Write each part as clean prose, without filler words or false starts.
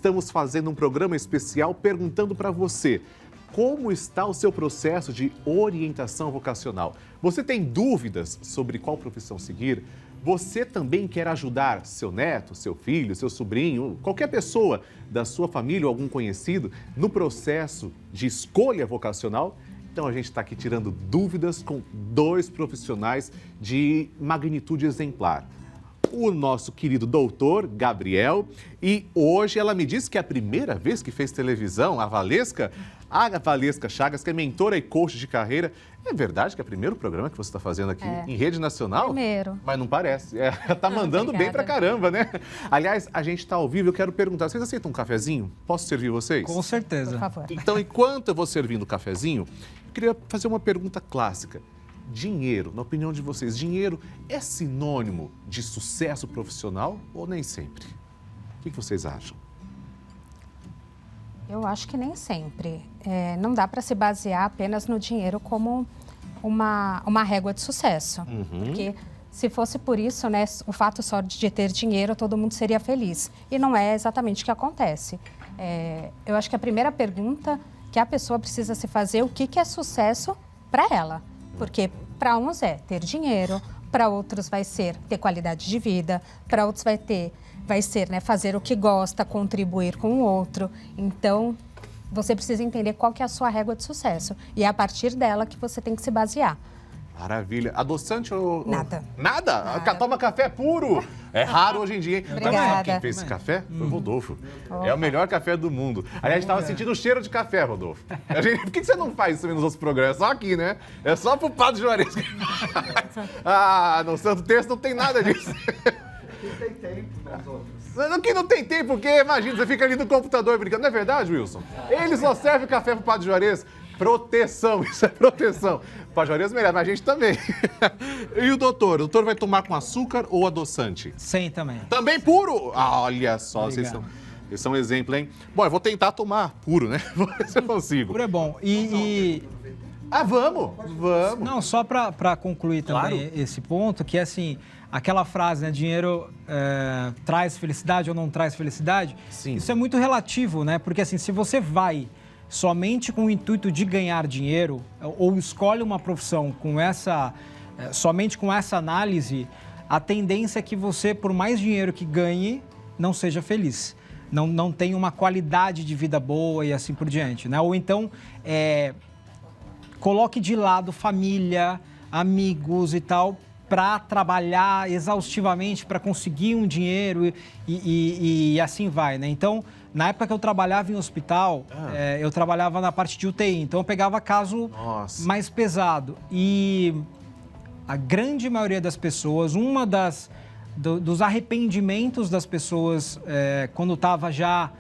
estamos fazendo um programa especial perguntando para você como está o seu processo de orientação vocacional. Você tem dúvidas sobre qual profissão seguir? Você também quer ajudar seu neto, seu filho, seu sobrinho, qualquer pessoa da sua família ou algum conhecido no processo de escolha vocacional? Então a gente está aqui tirando dúvidas com 2 profissionais de magnitude exemplar. O nosso querido doutor Gabriel, e hoje ela me disse que é a primeira vez que fez televisão, a Valesca Chagas, que é mentora e coach de carreira. É verdade que é o primeiro programa que você está fazendo aqui em rede nacional? Primeiro. Mas não parece. Tá mandando bem pra caramba, né? Aliás, a gente está ao vivo, eu quero perguntar, vocês aceitam um cafezinho? Posso servir vocês? Com certeza. Por favor. Então, enquanto eu vou servindo o cafezinho, eu queria fazer uma pergunta clássica. Dinheiro, na opinião de vocês, dinheiro é sinônimo de sucesso profissional ou nem sempre? O que vocês acham? Eu acho que nem sempre. Não dá para se basear apenas no dinheiro como uma régua de sucesso. Porque se fosse por isso, né, o fato só de ter dinheiro, todo mundo seria feliz. E não é exatamente o que acontece. Eu acho que a primeira pergunta que a pessoa precisa se fazer, o que é sucesso para ela? Porque para uns é ter dinheiro, para outros vai ser ter qualidade de vida, para outros vai ser, né, fazer o que gosta, contribuir com o outro. Então, você precisa entender qual que é a sua régua de sucesso. E é a partir dela que você tem que se basear. Maravilha. Adoçante ou... Nada. Nada? Nada. Toma café puro. É raro hoje em dia, hein? Obrigada. Mas sabe quem fez esse café? Foi o Rodolfo. É o melhor café do mundo. Aliás, estava sentindo o cheiro de café, Rodolfo. Por que você não faz isso nos outros programas? É só aqui, né? É só pro Padre Juarez. No Santo Terço não tem nada disso. Não tem tempo nos outros. Que não tem tempo, porque imagina, você fica ali no computador brincando. Não é verdade, Wilson? Ele só serve café pro Padre Juarez. Proteção, isso é proteção. O Padre Juarez merece, mas a gente também. E o doutor? O doutor vai tomar com açúcar ou adoçante? Sem também. Também puro? Olha só, vocês são exemplo, hein? Bom, eu vou tentar tomar puro, né? Vou ver se eu consigo. Puro é bom. Vamos! Não, só para concluir também esse ponto, que é assim, aquela frase, né, dinheiro traz felicidade ou não traz felicidade, Sim. Isso é muito relativo, né? Porque assim, se você vai somente com o intuito de ganhar dinheiro ou escolhe uma profissão somente com essa análise, a tendência é que você, por mais dinheiro que ganhe, não seja feliz. Não tenha uma qualidade de vida boa e assim por diante, né? Ou então, coloque de lado família, amigos e tal, para trabalhar exaustivamente para conseguir um dinheiro e assim vai, né? Então, na época que eu trabalhava em hospital, eu trabalhava na parte de UTI, então eu pegava caso mais pesado. E a grande maioria das pessoas, dos arrependimentos das pessoas, quando estava já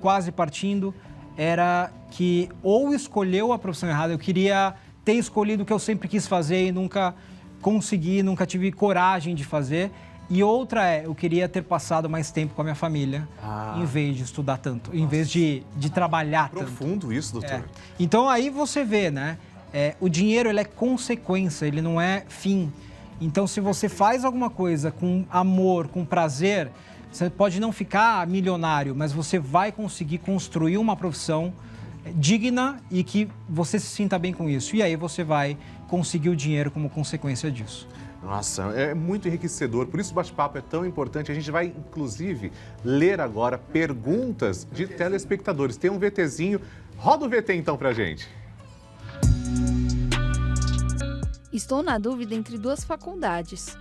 quase partindo, era que ou escolheu a profissão errada, eu queria ter escolhido o que eu sempre quis fazer e nunca consegui, nunca tive coragem de fazer. E outra eu queria ter passado mais tempo com a minha família, em vez de estudar tanto, em vez de trabalhar tanto. Profundo isso, doutor. Então aí você vê, né? O dinheiro, ele é consequência, ele não é fim. Então se você faz alguma coisa com amor, com prazer, você pode não ficar milionário, mas você vai conseguir construir uma profissão digna e que você se sinta bem com isso. E aí você vai conseguir o dinheiro como consequência disso. Nossa, é muito enriquecedor, por isso o bate-papo é tão importante. A gente vai, inclusive, ler agora perguntas de telespectadores. Tem um VTzinho, roda o VT então pra gente. Estou na dúvida entre 2 faculdades.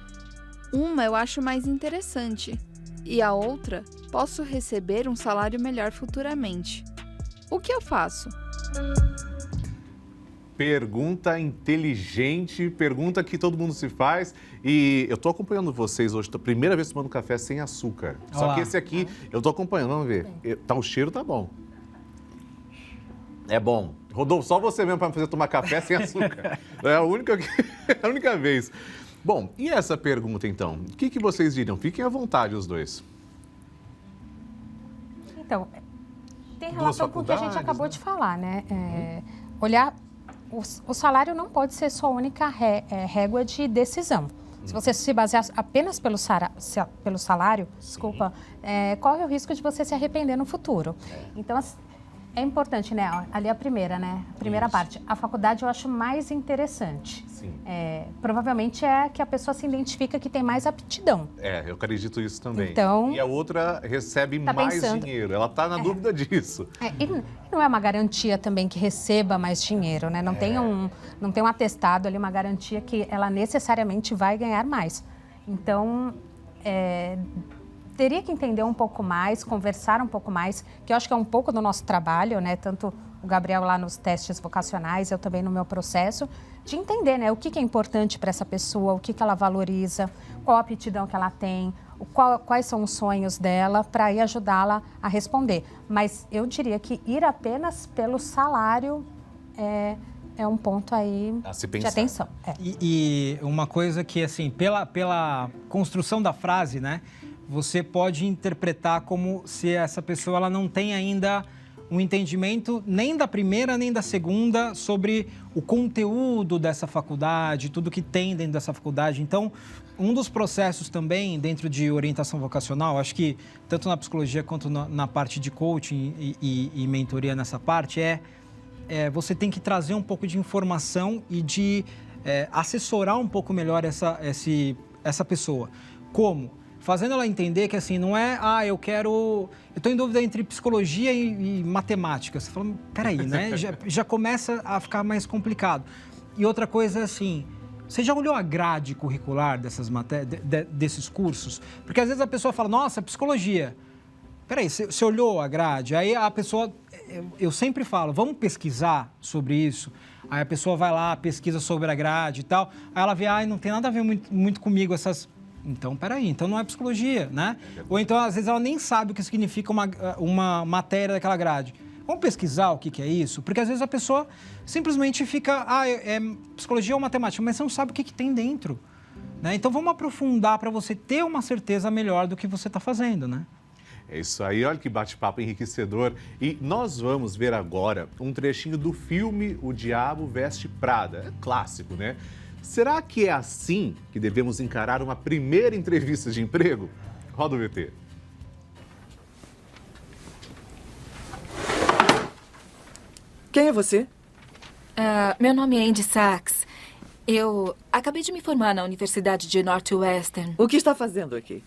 Uma eu acho mais interessante e a outra posso receber um salário melhor futuramente. O que eu faço? Pergunta inteligente, pergunta que todo mundo se faz. E eu tô acompanhando vocês hoje, primeira vez tomando café sem açúcar. Só que esse aqui, eu tô acompanhando, vamos ver. O cheiro tá bom. É bom. Rodolfo, só você mesmo para me fazer tomar café sem açúcar. É a única vez. Bom, e essa pergunta então? O que vocês diriam? Fiquem à vontade os dois. Então, tem relação com o que a gente acabou de falar, né? Olhar, o salário não pode ser sua única régua de decisão. Se você se basear apenas pelo salário, desculpa, corre o risco de você se arrepender no futuro. Então, é importante, né? Ali a primeira, né? A primeira parte. A faculdade eu acho mais interessante. Sim. Provavelmente é que a pessoa se identifica que tem mais aptidão. Eu acredito isso também. Então, e a outra recebe tá mais pensando. dinheiro. Ela está na dúvida disso. E não é uma garantia também que receba mais dinheiro, né? Não tem um atestado ali, uma garantia que ela necessariamente vai ganhar mais. Então, teria que entender um pouco mais, conversar um pouco mais, que eu acho que é um pouco do nosso trabalho, né? Tanto o Gabriel lá nos testes vocacionais, eu também no meu processo, de entender, né? O que é importante para essa pessoa, o que ela valoriza, qual a aptidão que ela tem, quais são os sonhos dela, para ir ajudá-la a responder. Mas eu diria que ir apenas pelo salário é um ponto aí de atenção. E uma coisa que, assim, pela construção da frase, né? Você pode interpretar como se essa pessoa ela não tem ainda um entendimento nem da primeira nem da segunda sobre o conteúdo dessa faculdade, tudo que tem dentro dessa faculdade. Então, um dos processos também dentro de orientação vocacional, acho que tanto na psicologia quanto na parte de coaching e mentoria nessa parte, você tem que trazer um pouco de informação e de assessorar um pouco melhor essa pessoa. Como? Fazendo ela entender que, assim, não é, eu estou em dúvida entre psicologia e matemática. Você fala, peraí, né? Já começa a ficar mais complicado. E outra coisa é assim, você já olhou a grade curricular desses cursos? Porque às vezes a pessoa fala, nossa, psicologia. Peraí, você olhou a grade? Aí a pessoa, eu sempre falo, vamos pesquisar sobre isso? Aí a pessoa vai lá, pesquisa sobre a grade e tal. Aí ela vê, não tem nada a ver muito comigo essas... Então, peraí, então não é psicologia, né? Ou então, às vezes, ela nem sabe o que significa uma matéria daquela grade. Vamos pesquisar o que é isso? Porque, às vezes, a pessoa simplesmente fica, é psicologia ou matemática, mas você não sabe o que tem dentro, né? Então, vamos aprofundar para você ter uma certeza melhor do que você está fazendo, né? É isso aí, olha que bate-papo enriquecedor. E nós vamos ver agora um trechinho do filme O Diabo Veste Prada. É clássico, né? Será que é assim que devemos encarar uma primeira entrevista de emprego? Roda o VT. Quem é você? Meu nome é Andy Sachs. Eu acabei de me formar na Universidade de Northwestern. O que está fazendo aqui?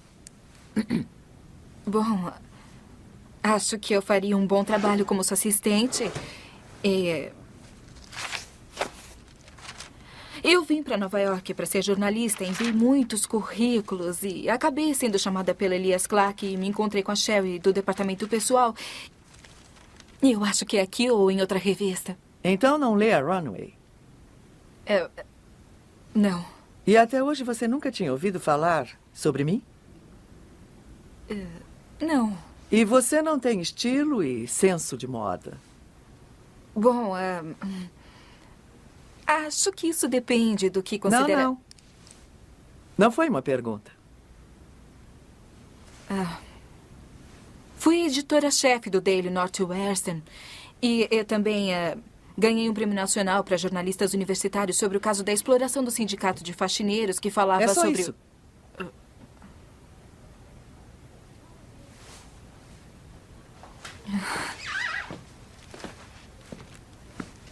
Bom, acho que eu faria um bom trabalho como sua assistente. Eu vim para Nova York para ser jornalista, enviei muitos currículos e acabei sendo chamada pela Elias Clark e me encontrei com a Sherry do departamento pessoal. Eu acho que é aqui ou em outra revista. Então não lê a Runway? Não. E até hoje você nunca tinha ouvido falar sobre mim? Não. E você não tem estilo e senso de moda? Bom, acho que isso depende do que considera... Não. Não foi uma pergunta. Fui editora-chefe do Daily Northwestern e eu também ganhei um prêmio nacional para jornalistas universitários sobre o caso da exploração do sindicato de faxineiros que falava É só sobre... isso.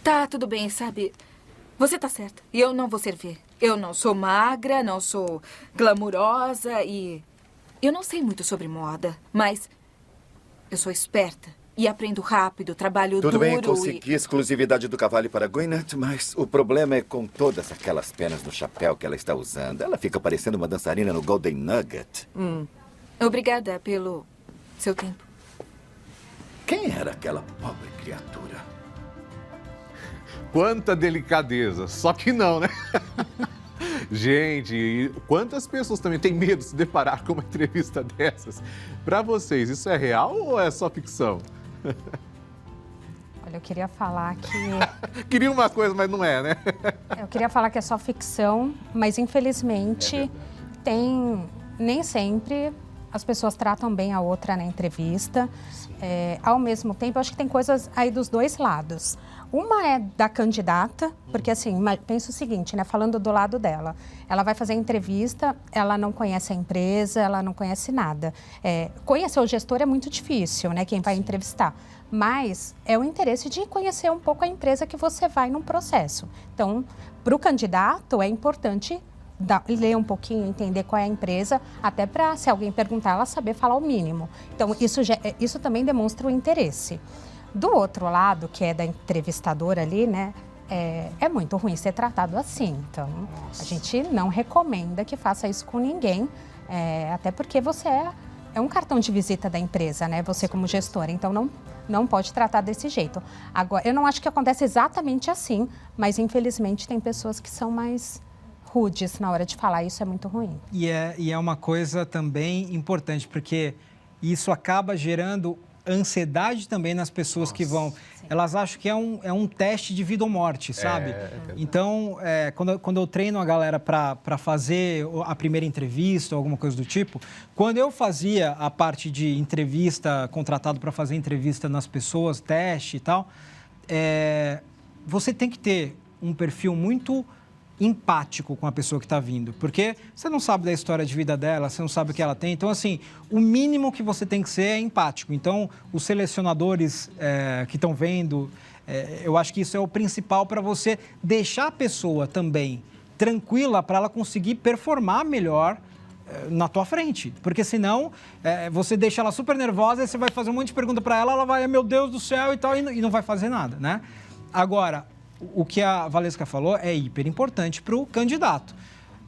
Tá, tudo bem, sabe? Você tá certa. E eu não vou servir. Eu não sou magra, não sou glamurosa e... Eu não sei muito sobre moda, mas eu sou esperta e aprendo rápido, trabalho Tudo duro bem, consegui a exclusividade do cavalo para Gwyneth, mas o problema é com todas aquelas penas no chapéu que ela está usando. Ela fica parecendo uma dançarina no Golden Nugget. Obrigada pelo seu tempo. Quem era aquela pobre criatura? Quanta delicadeza, só que não, né? Gente, e quantas pessoas também têm medo de se deparar com uma entrevista dessas? Para vocês, isso é real ou é só ficção? Olha, eu queria falar que... Queria uma coisa, mas não é, né? Eu queria falar que é só ficção, mas infelizmente tem... Nem sempre as pessoas tratam bem a outra na entrevista. Ao mesmo tempo, eu acho que tem coisas aí dos dois lados. Uma é da candidata, porque assim, pensa o seguinte, né? Falando do lado dela, ela vai fazer a entrevista, ela não conhece a empresa, ela não conhece nada. Conhecer o gestor é muito difícil, né? Quem vai entrevistar. Mas é o interesse de conhecer um pouco a empresa que você vai num processo. Então, para o candidato, é importante ler um pouquinho, entender qual é a empresa, até para, se alguém perguntar, ela saber falar o mínimo. Então, isso também demonstra o interesse. Do outro lado, que é da entrevistadora ali, né, é muito ruim ser tratado assim. Então, a gente não recomenda que faça isso com ninguém, até porque você é um cartão de visita da empresa, né, você como gestora. Então, não pode tratar desse jeito. Agora, eu não acho que acontece exatamente assim, mas infelizmente tem pessoas que são mais rudes na hora de falar, isso é muito ruim. E é uma coisa também importante, porque isso acaba gerando ansiedade também nas pessoas que vão. Sim. Elas acham que é um teste de vida ou morte, sabe? Então, quando eu treino a galera para fazer a primeira entrevista ou alguma coisa do tipo, quando eu fazia a parte de entrevista, contratado para fazer entrevista nas pessoas, teste e tal, você tem que ter um perfil muito empático com a pessoa que está vindo, porque você não sabe da história de vida dela, você não sabe o que ela tem. Então, assim, o mínimo que você tem que ser é empático. Então, os selecionadores que estão vendo, eu acho que isso é o principal para você deixar a pessoa também tranquila para ela conseguir performar melhor na tua frente. Porque senão, você deixa ela super nervosa e você vai fazer um monte de pergunta para ela, ela vai, meu Deus do céu e tal, e não vai fazer nada, né? Agora, o que a Valesca falou é hiper importante para o candidato.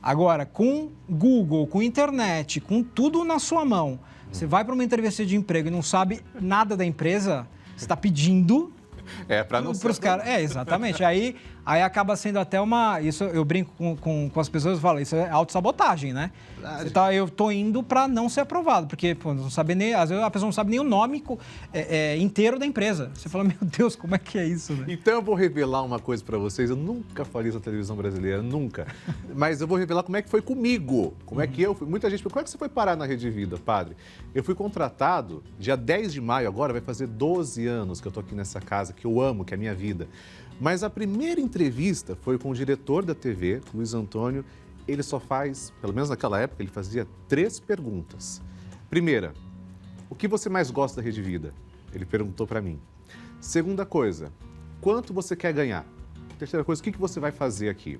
Agora, com Google, com internet, com tudo na sua mão, você vai para uma entrevista de emprego e não sabe nada da empresa, você está pedindo para não para os caras. Exatamente. Aí acaba sendo até uma... Isso eu brinco com as pessoas e falo, isso é autossabotagem, né? Eu tô indo para não ser aprovado, porque não sabe nem, às vezes a pessoa não sabe nem o nome inteiro da empresa. Você fala, meu Deus, como é que é isso? Né? Então eu vou revelar uma coisa para vocês, eu nunca falei isso na televisão brasileira, nunca. Mas eu vou revelar como é que foi comigo, como é que eu fui. Muita gente pergunta, como é que você foi parar na Rede Vida, padre? Eu fui contratado, dia 10 de maio agora, vai fazer 12 anos que eu tô aqui nessa casa, que eu amo, que é a minha vida. Mas a primeira entrevista foi com o diretor da TV, Luiz Antônio. Ele só faz, pelo menos naquela época, ele fazia 3 perguntas. Primeira, o que você mais gosta da Rede Vida? Ele perguntou para mim. Segunda coisa, quanto você quer ganhar? Terceira coisa, o que você vai fazer aqui?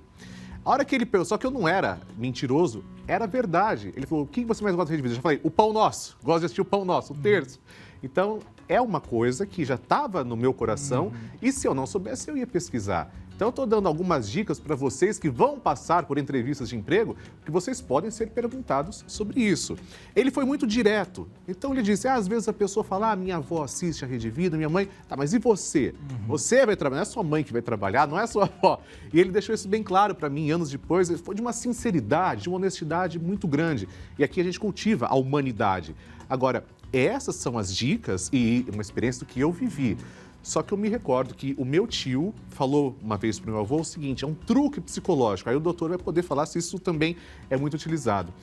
A hora que ele perguntou, só que eu não era mentiroso, era verdade. Ele falou, o que você mais gosta da Rede Vida? Eu já falei, o Pão Nosso, gosto de assistir o Pão Nosso, o Terço. Então, é uma coisa que já estava no meu coração e se eu não soubesse, eu ia pesquisar. Então, eu estou dando algumas dicas para vocês que vão passar por entrevistas de emprego, que vocês podem ser perguntados sobre isso. Ele foi muito direto. Então, ele disse, às vezes a pessoa fala, minha avó assiste a Rede Vida, minha mãe... Tá, mas e você? Você vai trabalhar, não é sua mãe que vai trabalhar, não é sua avó. E ele deixou isso bem claro para mim, anos depois. Foi de uma sinceridade, de uma honestidade muito grande. E aqui a gente cultiva a humanidade. Agora, essas são as dicas e uma experiência do que eu vivi. Só que eu me recordo que o meu tio falou uma vez para o meu avô o seguinte, é um truque psicológico. Aí o doutor vai poder falar se isso também é muito utilizado.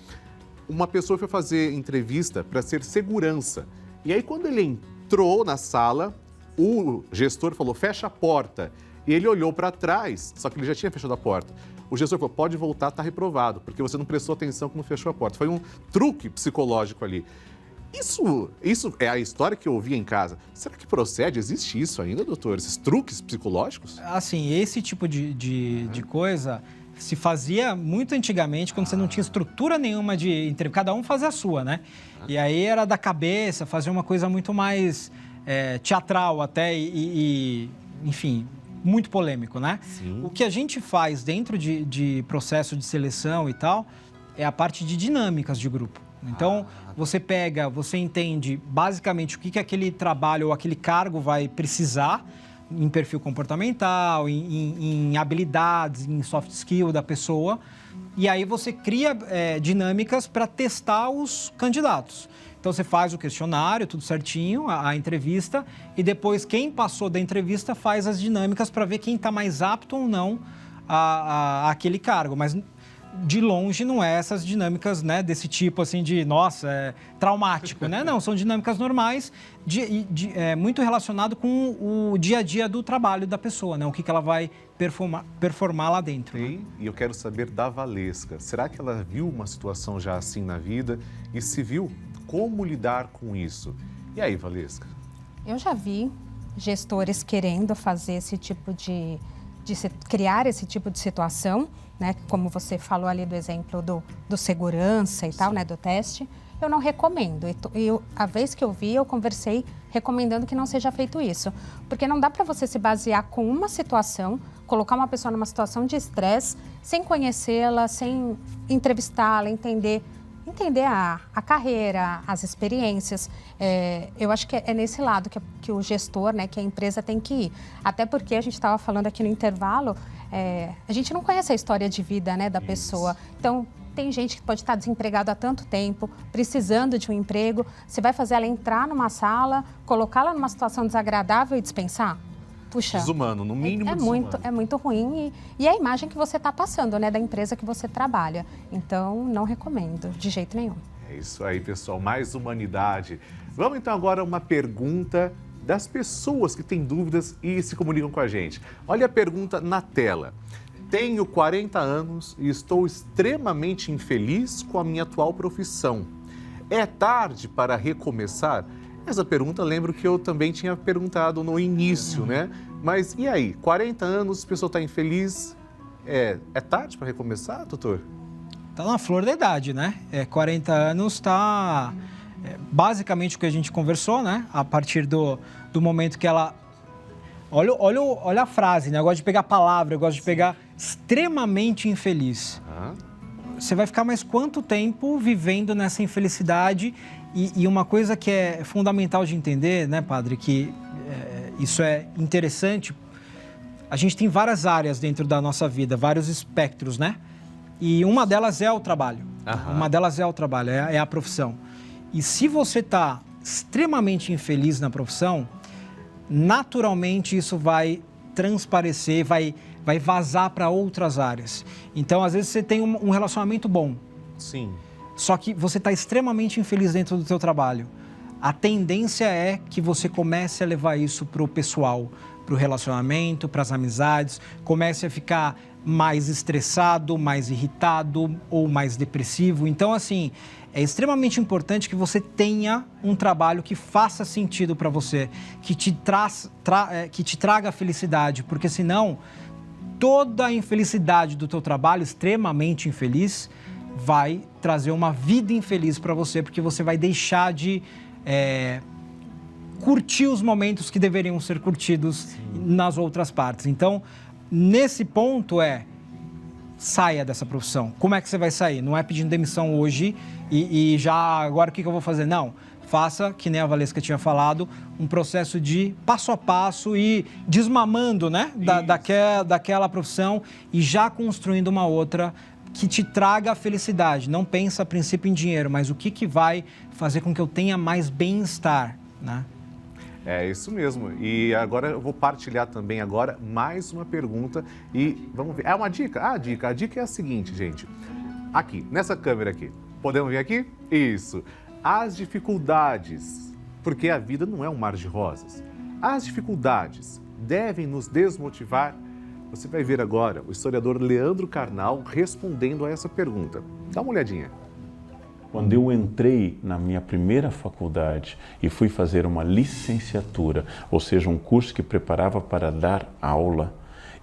Uma pessoa foi fazer entrevista para ser segurança. E aí quando ele entrou na sala, o gestor falou, fecha a porta. E ele olhou para trás, só que ele já tinha fechado a porta. O gestor falou, pode voltar, está reprovado, porque você não prestou atenção quando fechou a porta. Foi um truque psicológico ali. Isso é a história que eu ouvi em casa. Será que procede? Existe isso ainda, doutor? Esses truques psicológicos? Assim, esse tipo de coisa se fazia muito antigamente, quando você não tinha estrutura nenhuma de... Cada um fazia a sua, né? E aí era da cabeça, fazia uma coisa muito mais teatral até enfim, muito polêmico, né? Sim. O que a gente faz dentro de processo de seleção e tal é a parte de dinâmicas de grupo. Então, você entende basicamente o que aquele trabalho ou aquele cargo vai precisar em perfil comportamental, em habilidades, em soft skill da pessoa. E aí você cria dinâmicas para testar os candidatos. Então, você faz o questionário, tudo certinho, a entrevista, e depois quem passou da entrevista faz as dinâmicas para ver quem está mais apto ou não àquele cargo. Mas de longe não é essas dinâmicas, né, desse tipo assim de, nossa, é traumático, né? Não, são dinâmicas normais, muito relacionado com o dia a dia do trabalho da pessoa, né? O que ela vai performar lá dentro. Sim, e eu quero saber da Valesca. Será que ela viu uma situação já assim na vida? E se viu, como lidar com isso? E aí, Valesca? Eu já vi gestores querendo fazer esse tipo criar esse tipo de situação, né? Como você falou ali do exemplo do segurança e tal, né? Do teste. Eu não recomendo. A vez que eu vi, eu conversei recomendando que não seja feito isso. Porque não dá para você se basear com uma situação, colocar uma pessoa numa situação de estresse, sem conhecê-la, sem entrevistá-la, entender a carreira, as experiências. Eu acho que é nesse lado que o gestor, né, que a empresa tem que ir. Até porque a gente estava falando aqui no intervalo, a gente não conhece a história de vida, né, da pessoa. Então, tem gente que pode estar desempregado há tanto tempo, precisando de um emprego. Você vai fazer ela entrar numa sala, colocá-la numa situação desagradável e dispensar? Puxa, desumano, no mínimo desumano. É muito ruim e é a imagem que você está passando, né, da empresa que você trabalha. Então, não recomendo, de jeito nenhum. É isso aí, pessoal, mais humanidade. Vamos então agora a uma pergunta das pessoas que têm dúvidas e se comunicam com a gente. Olha a pergunta na tela. Tenho 40 anos e estou extremamente infeliz com a minha atual profissão. É tarde para recomeçar? Essa pergunta, lembro que eu também tinha perguntado no início, né? Mas e aí, 40 anos, a pessoa está infeliz, é tarde para recomeçar, doutor? Está na flor da idade, né? 40 anos está basicamente o que a gente conversou, né? A partir do momento que ela... Olha a frase, né? Eu gosto de pegar a palavra, eu gosto de pegar extremamente infeliz. Você vai ficar mais quanto tempo vivendo nessa infelicidade? E uma coisa que é fundamental de entender, né, padre, que isso é interessante, a gente tem várias áreas dentro da nossa vida, vários espectros, né? E uma delas é o trabalho. Uma delas é o trabalho, é a profissão. E se você está extremamente infeliz na profissão, naturalmente isso vai transparecer, vai vazar para outras áreas. Então, às vezes, você tem um relacionamento bom. Sim. Só que você está extremamente infeliz dentro do seu trabalho. A tendência é que você comece a levar isso para o pessoal, para o relacionamento, para as amizades, comece a ficar mais estressado, mais irritado ou mais depressivo. Então, assim, é extremamente importante que você tenha um trabalho que faça sentido para você, que te traga felicidade, porque senão toda a infelicidade do teu trabalho, extremamente infeliz, vai trazer uma vida infeliz para você, porque você vai deixar de curtir os momentos que deveriam ser curtidos nas outras partes. Então, nesse ponto saia dessa profissão. Como é que você vai sair? Não é pedindo demissão hoje e já agora o que eu vou fazer? Não. Faça, que nem a Valesca tinha falado, um processo de passo a passo e desmamando, né, daquela profissão e já construindo uma outra que te traga a felicidade. Não pensa a princípio em dinheiro, mas o que vai fazer com que eu tenha mais bem-estar, né? É isso mesmo. E agora eu vou partilhar também agora mais uma pergunta e vamos ver. É uma dica? A dica é a seguinte, gente. Aqui, nessa câmera aqui. Podemos ver aqui? Isso. As dificuldades, porque a vida não é um mar de rosas. As dificuldades devem nos desmotivar? Você vai ver agora o historiador Leandro Carnal respondendo a essa pergunta. Dá uma olhadinha. Quando eu entrei na minha primeira faculdade e fui fazer uma licenciatura, ou seja, um curso que preparava para dar aula,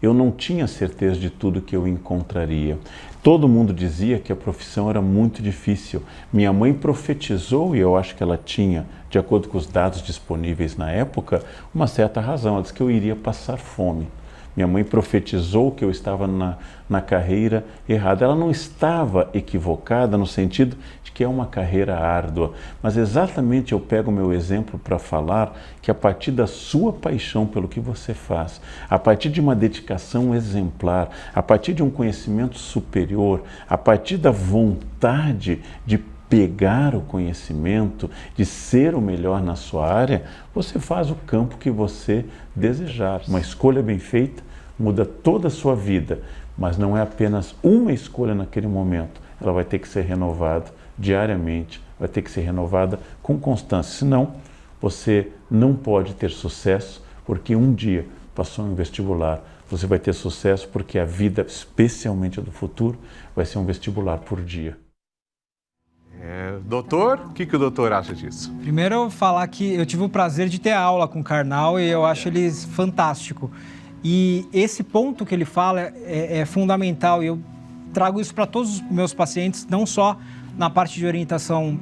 eu não tinha certeza de tudo que eu encontraria. Todo mundo dizia que a profissão era muito difícil. Minha mãe profetizou, e eu acho que ela tinha, de acordo com os dados disponíveis na época, uma certa razão. Ela disse que eu iria passar fome. Minha mãe profetizou que eu estava na carreira errada. Ela não estava equivocada no sentido de que é uma carreira árdua, mas exatamente eu pego o meu exemplo para falar que a partir da sua paixão pelo que você faz, a partir de uma dedicação exemplar, a partir de um conhecimento superior, a partir da vontade de pegar o conhecimento, de ser o melhor na sua área, você faz o campo que você desejar. Uma escolha bem feita muda toda a sua vida, mas não é apenas uma escolha naquele momento. Ela vai ter que ser renovada diariamente, vai ter que ser renovada com constância, senão você não pode ter sucesso, porque um dia passou em um vestibular. Você vai ter sucesso porque a vida, especialmente a do futuro, vai ser um vestibular por dia. Doutor, o que o doutor acha disso? Primeiro, eu falar que eu tive o prazer de ter aula com o Karnal e eu acho ele fantástico. E esse ponto que ele fala é fundamental e eu trago isso para todos os meus pacientes, não só na parte de orientação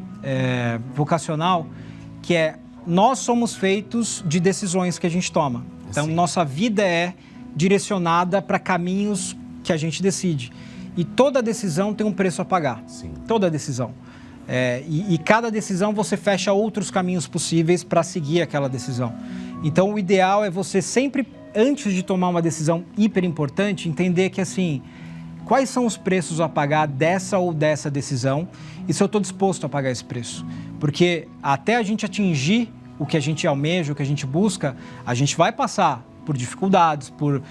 vocacional, que é nós somos feitos de decisões que a gente toma. Então, nossa vida é direcionada para caminhos que a gente decide. E toda decisão tem um preço a pagar. Sim. Toda decisão. E cada decisão você fecha outros caminhos possíveis para seguir aquela decisão. Então, o ideal é você sempre, antes de tomar uma decisão hiper importante, entender que, assim, quais são os preços a pagar dessa ou dessa decisão e se eu estou disposto a pagar esse preço. Porque até a gente atingir o que a gente almeja, o que a gente busca, a gente vai passar por dificuldades, por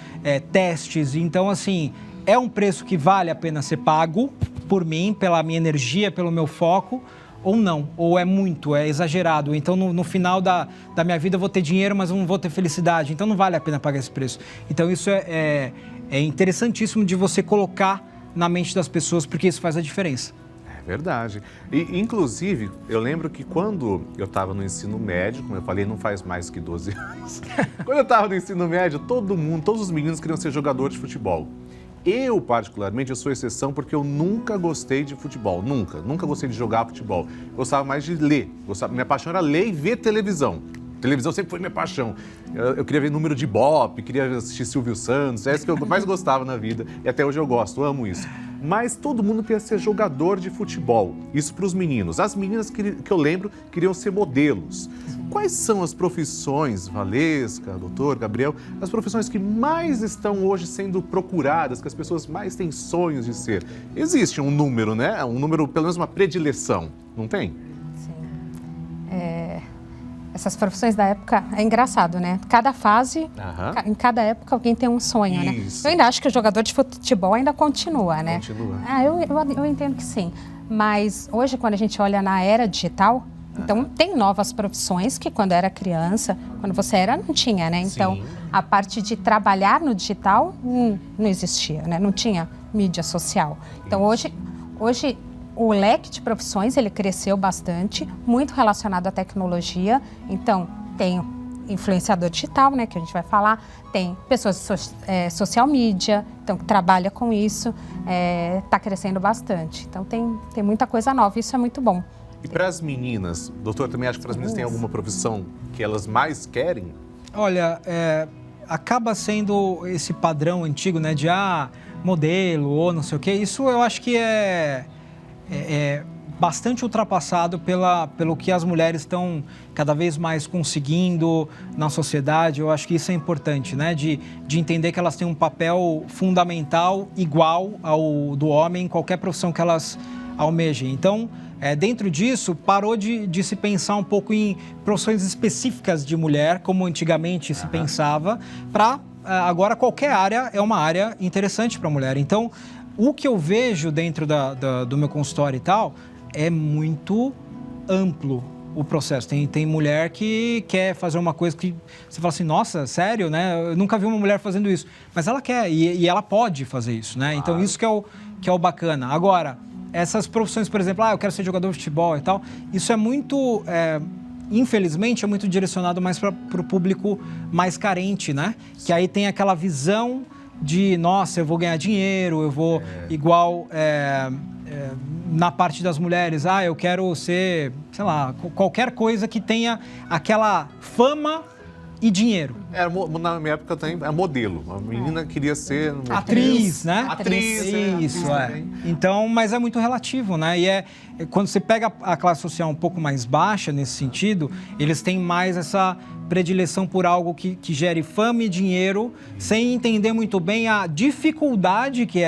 testes. Então, assim, é um preço que vale a pena ser pago por mim, pela minha energia, pelo meu foco, ou não, ou é muito, é exagerado. Então, no final da minha vida eu vou ter dinheiro, mas eu não vou ter felicidade. Então, não vale a pena pagar esse preço. Então, isso é interessantíssimo de você colocar na mente das pessoas, porque isso faz a diferença. É verdade. E, inclusive, eu lembro que quando eu estava no ensino médio, como eu falei, não faz mais que 12 anos. Quando eu estava no ensino médio, todos os meninos queriam ser jogador de futebol. Eu, particularmente, eu sou exceção porque eu nunca gostei de futebol. Nunca gostei de jogar futebol. Gostava mais de ler. Minha paixão era ler e ver televisão. Televisão sempre foi minha paixão. Eu queria ver número de Ibope, queria assistir Silvio Santos. É isso que eu mais gostava na vida. E até hoje eu gosto, amo isso. Mas todo mundo queria ser jogador de futebol. Isso para os meninos. As meninas que eu lembro queriam ser modelos. Quais são as profissões, Valesca, doutor, Gabriel, as profissões que mais estão hoje sendo procuradas, que as pessoas mais têm sonhos de ser? Existe um número, né? Um número, pelo menos uma predileção, não tem? Sim. Essas profissões da época, é engraçado, né? Cada fase, em cada época, alguém tem um sonho, Isso. né? Eu ainda acho que o jogador de futebol ainda continua, né? Continua. Eu entendo que sim. Mas hoje, quando a gente olha na era digital, então tem novas profissões que quando era criança, quando você era, não tinha, né? Então, Sim. a parte de trabalhar no digital não existia, né? Não tinha mídia social. Então, hoje o leque de profissões, ele cresceu bastante, muito relacionado à tecnologia. Então, tem influenciador digital, né, que a gente vai falar, tem pessoas de social media, então, que trabalha com isso, está crescendo bastante. Então, tem muita coisa nova, isso é muito bom. E para as meninas, doutor, também acho que para as meninas tem alguma profissão que elas mais querem? Olha, acaba sendo esse padrão antigo, né, de modelo ou não sei o quê. Isso eu acho que é bastante ultrapassado pelo que as mulheres estão cada vez mais conseguindo na sociedade. Eu acho que isso é importante, né? De entender que elas têm um papel fundamental igual ao do homem em qualquer profissão que elas almejem. Então, dentro disso, parou de se pensar um pouco em profissões específicas de mulher, como antigamente se pensava, para agora qualquer área é uma área interessante para a mulher. Então, o que eu vejo dentro do meu consultório e tal é muito amplo o processo. Tem mulher que quer fazer uma coisa que você fala assim, nossa, sério, né? Eu nunca vi uma mulher fazendo isso. Mas ela quer e ela pode fazer isso, né? Então, isso que é o bacana. Agora, essas profissões, por exemplo, eu quero ser jogador de futebol e tal, isso é muito... infelizmente, é muito direcionado mais para o público mais carente, né? Que aí tem aquela visão de, nossa, eu vou ganhar dinheiro, eu vou igual na parte das mulheres, eu quero ser, sei lá, qualquer coisa que tenha aquela fama e dinheiro. Na minha época também, é modelo. A menina queria ser... Atriz, né? Atriz, isso, Então, mas é muito relativo, né? E quando você pega a classe social um pouco mais baixa nesse sentido, eles têm mais essa predileção por algo que gere fama e dinheiro, sem entender muito bem a dificuldade que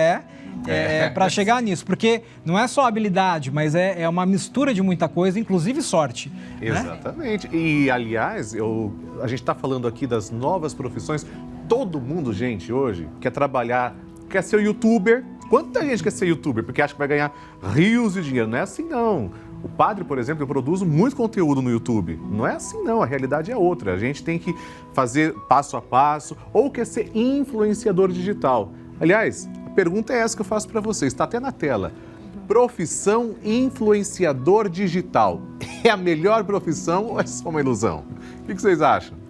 para chegar nisso. Porque não é só habilidade, mas é uma mistura de muita coisa, inclusive sorte. Exatamente. Né? E, aliás, a gente está falando aqui das novas profissões. todo mundo, gente, hoje quer trabalhar, quer ser youtuber. Quanta gente quer ser youtuber porque acha que vai ganhar rios de dinheiro? Não é assim, não. O padre, por exemplo, eu produzo muito conteúdo no YouTube. Não é assim, não. A realidade é outra. A gente tem que fazer passo a passo ou quer ser influenciador digital. Aliás, a pergunta é essa que eu faço para vocês. Está até na tela. Profissão influenciador digital. É a melhor profissão ou é só uma ilusão? O que vocês acham?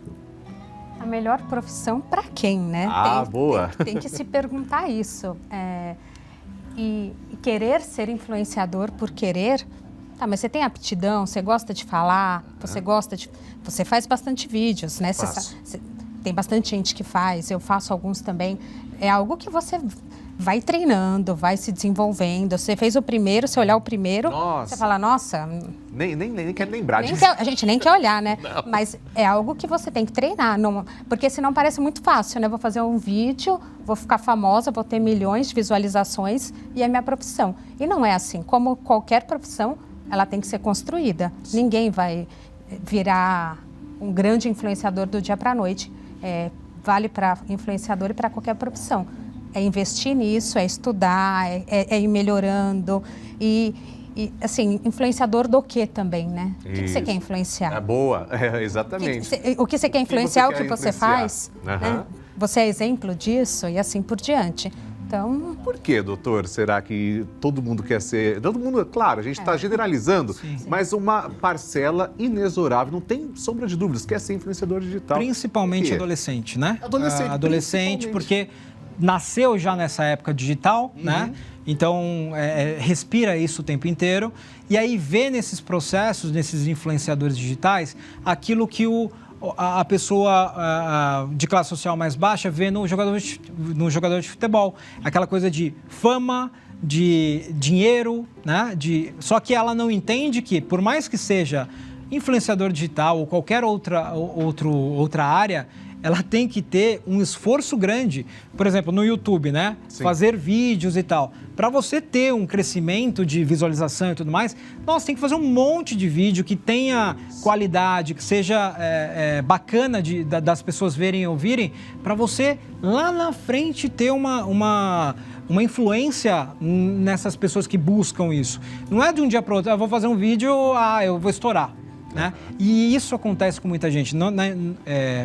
A melhor profissão para quem, né? Boa. Tem que se perguntar isso. E querer ser influenciador por querer... Tá, mas você tem aptidão, você gosta de falar, você faz bastante vídeos, né? Tem bastante gente que faz, eu faço alguns também. É algo que você vai treinando, vai se desenvolvendo. Você fez o primeiro, você olhar o primeiro, você fala, nossa... Nem quero lembrar disso. A gente nem quer olhar, né? Não. Mas é algo que você tem que treinar, porque senão parece muito fácil, né? Vou fazer um vídeo, vou ficar famosa, vou ter milhões de visualizações e é minha profissão. E não é assim. Como qualquer profissão, ela tem que ser construída. Ninguém vai virar um grande influenciador do dia para a noite. Vale para influenciador e para qualquer profissão. É investir nisso, é estudar, é ir melhorando. E, assim, influenciador do quê também, né? O que você quer influenciar? Boa, exatamente. O que você quer influenciar, o que você faz. Uhum. Né? Você é exemplo disso e assim por diante. Então... Por que, doutor, será que todo mundo quer ser... Todo mundo, claro, a gente está generalizando, sim. Mas uma parcela inexorável, não tem sombra de dúvidas, quer ser influenciador digital. Principalmente adolescente, né? Adolescente, porque nasceu já nessa época digital, né? Então, respira isso o tempo inteiro. E aí vê nesses processos, nesses influenciadores digitais, aquilo que a pessoa de classe social mais baixa vê no jogador de futebol. Aquela coisa de fama, de dinheiro, né? Só que ela não entende que, por mais que seja influenciador digital ou qualquer outra área, ela tem que ter um esforço grande, por exemplo, no YouTube, né? Sim. Fazer vídeos e tal. Para você ter um crescimento de visualização e tudo mais, nossa, tem que fazer um monte de vídeo que tenha qualidade, que seja bacana das pessoas verem e ouvirem, para você lá na frente ter uma influência nessas pessoas que buscam isso. Não é de um dia para o outro, eu vou fazer um vídeo, eu vou estourar. Né? E isso acontece com muita gente,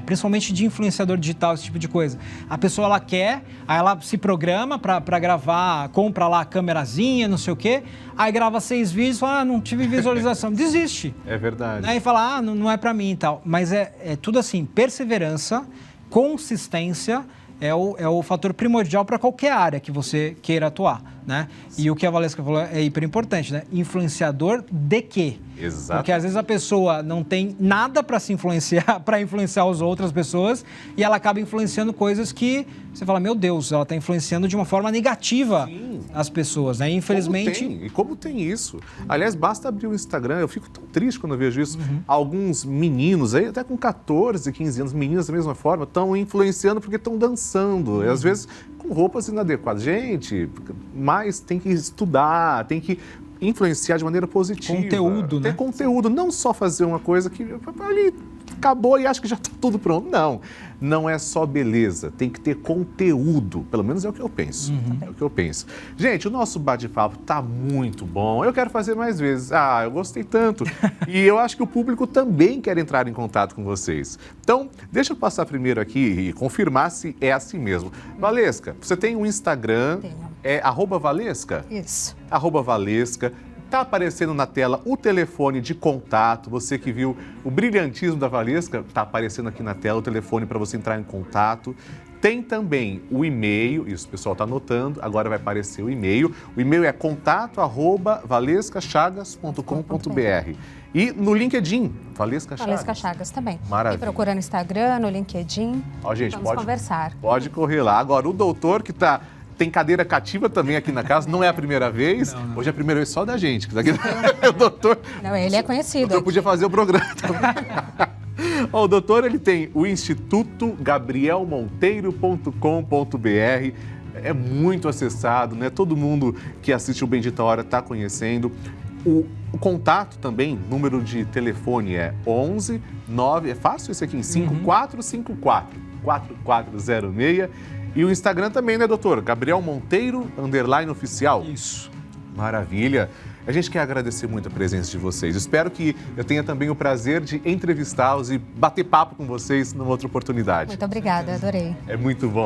principalmente de influenciador digital, esse tipo de coisa. A pessoa, ela quer, aí ela se programa para gravar, compra lá a câmerazinha, não sei o quê, aí grava 6 vídeos e fala, não tive visualização, desiste. É verdade. Aí fala, não é para mim e tal. Mas é tudo assim, perseverança, consistência, é o fator primordial para qualquer área que você queira atuar, né? E o que a Valesca falou é hiper importante, né? Influenciador de quê? Exato. Porque às vezes a pessoa não tem nada para se influenciar, para influenciar as outras pessoas, e ela acaba influenciando coisas que você fala, meu Deus, ela está influenciando de uma forma negativa as pessoas, né? Infelizmente... Como tem isso? Aliás, basta abrir o Instagram, eu fico tão triste quando eu vejo isso. Alguns meninos aí, até com 14, 15 anos, meninas da mesma forma, estão influenciando porque estão dançando. E às vezes com roupas inadequadas. Gente, mas tem que estudar, tem que influenciar de maneira positiva. Conteúdo, né? Ter conteúdo, não só fazer uma coisa que ali acabou e acha que já está tudo pronto. Não é só beleza, tem que ter conteúdo. Pelo menos é o que eu penso. É o que eu penso. Gente, o nosso bate-papo está muito bom. Eu quero fazer mais vezes. Eu gostei tanto. E eu acho que o público também quer entrar em contato com vocês. Então, deixa eu passar primeiro aqui e confirmar se é assim mesmo. Valesca, você tem um Instagram, é @Valesca? Isso. @Valesca. Está aparecendo na tela o telefone de contato. Você que viu o brilhantismo da Valesca, está aparecendo aqui na tela o telefone para você entrar em contato. Tem também o e-mail, isso o pessoal está anotando, agora vai aparecer o e-mail. O e-mail é contato@valescachagas.com.br. E no LinkedIn, Valesca Chagas. Valesca Chagas também. Maravilha. E procura no Instagram, no LinkedIn. Gente, vamos conversar. Pode correr lá. Agora, o doutor que tem cadeira cativa também aqui na casa, não é a primeira vez. Não. Hoje é a primeira vez só da gente. O doutor... Não, ele é conhecido. O doutor podia fazer o programa também. O doutor, ele tem o Instituto gabrielmonteiro.com.br. É muito acessado, né? Todo mundo que assiste o Bendita Hora está conhecendo. O contato também, número de telefone é 11 9, é fácil esse aqui, 5454 4406. E o Instagram também, né, doutor? Gabriel Monteiro, _oficial. Isso. Maravilha. A gente quer agradecer muito a presença de vocês. Espero que eu tenha também o prazer de entrevistá-los e bater papo com vocês numa outra oportunidade. Muito obrigada, adorei. É muito bom.